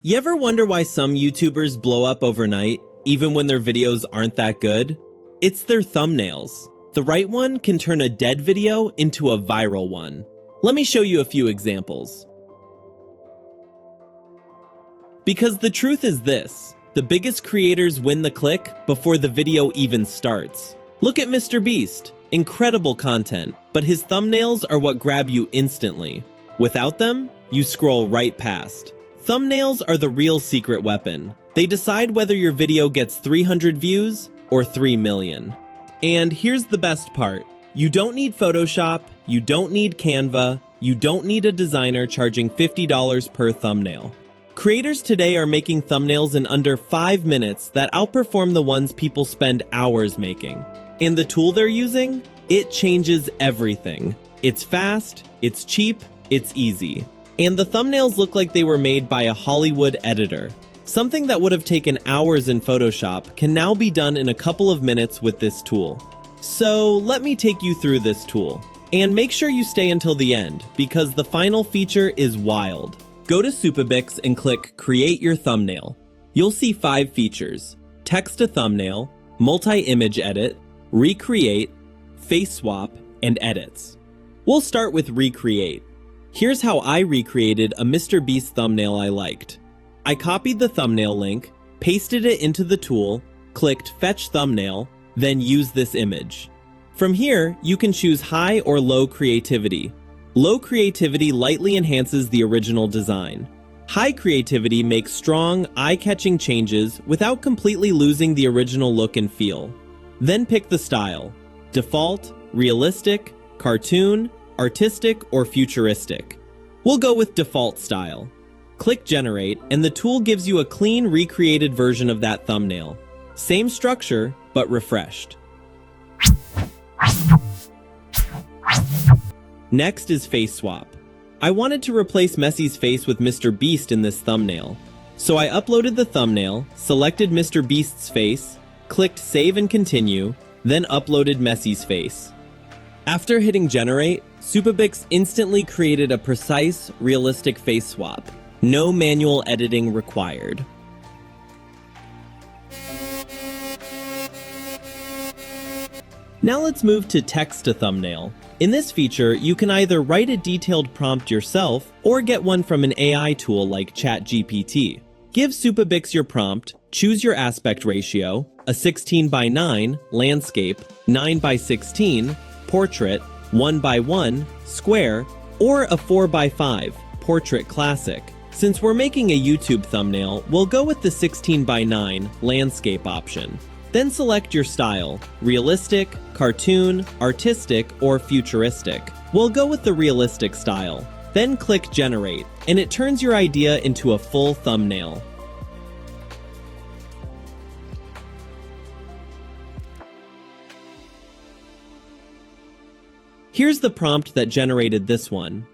You ever wonder why some YouTubers blow up overnight, even when their videos aren't that good? It's their thumbnails. The right one can turn a dead video into a viral one. Let me show you a few examples. Because the truth is this, the biggest creators win the click before the video even starts. Look at Mr. Beast. Incredible content, but his thumbnails are what grab you instantly. Without them, you scroll right past. Thumbnails are the real secret weapon. They decide whether your video gets 300 views or 3 million. And here's the best part. You don't need Photoshop, you don't need Canva, you don't need a designer charging $50 per thumbnail. Creators today are making thumbnails in under 5 minutes that outperform the ones people spend hours making. And the tool they're using? It changes everything. It's fast, it's cheap, it's easy. And the thumbnails look like they were made by a Hollywood editor. Something that would have taken hours in Photoshop can now be done in a couple of minutes with this tool. So let me take you through this tool. And make sure you stay until the end, because the final feature is wild. Go to Supabix and click Create Your Thumbnail. You'll see 5 features: text to thumbnail, multi-image edit, recreate, face swap, and edits. We'll start with recreate. Here's how I recreated a Mr. Beast thumbnail I liked. I copied the thumbnail link, pasted it into the tool, clicked Fetch Thumbnail, then use this image. From here, you can choose high or low creativity. Low creativity lightly enhances the original design. High creativity makes strong, eye-catching changes without completely losing the original look and feel. Then pick the style: default, realistic, cartoon, artistic, or futuristic. We'll go with default style. Click Generate, and the tool gives you a clean, recreated version of that thumbnail. Same structure, but refreshed. Next is face swap. I wanted to replace Messi's face with Mr. Beast in this thumbnail. So I uploaded the thumbnail, selected Mr. Beast's face, clicked Save and Continue, then uploaded Messi's face. After hitting Generate, Supabix instantly created a precise, realistic face swap. No manual editing required. Now let's move to text to thumbnail. In this feature, you can either write a detailed prompt yourself or get one from an AI tool like ChatGPT. Give Supabix your prompt, choose your aspect ratio, a 16:9, landscape, 9:16, portrait, 1:1, square, or a 4:5, portrait classic. Since we're making a YouTube thumbnail, we'll go with the 16:9 landscape option. Then select your style: realistic, cartoon, artistic, or futuristic. We'll go with the realistic style. Then click Generate, and it turns your idea into a full thumbnail. Here's the prompt that generated this one.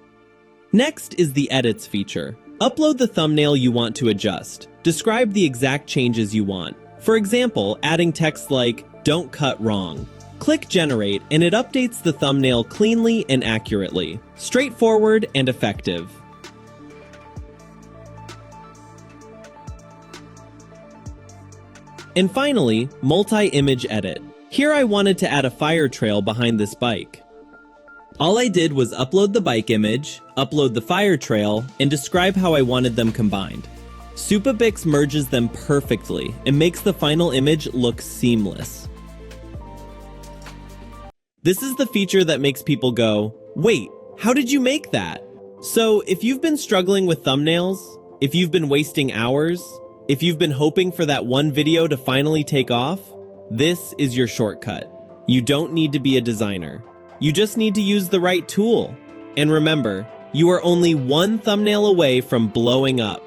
Next is the Edits feature. Upload the thumbnail you want to adjust. Describe the exact changes you want. For example, adding text like, "Don't cut wrong." Click Generate, and it updates the thumbnail cleanly and accurately. Straightforward and effective. And finally, multi-image edit. Here I wanted to add a fire trail behind this bike. All I did was upload the bike image, upload the fire trail, and describe how I wanted them combined. Supabix merges them perfectly and makes the final image look seamless. This is the feature that makes people go, "Wait, how did you make that?" So if you've been struggling with thumbnails, if you've been wasting hours, if you've been hoping for that one video to finally take off, this is your shortcut. You don't need to be a designer. You just need to use the right tool. And remember, you are only one thumbnail away from blowing up.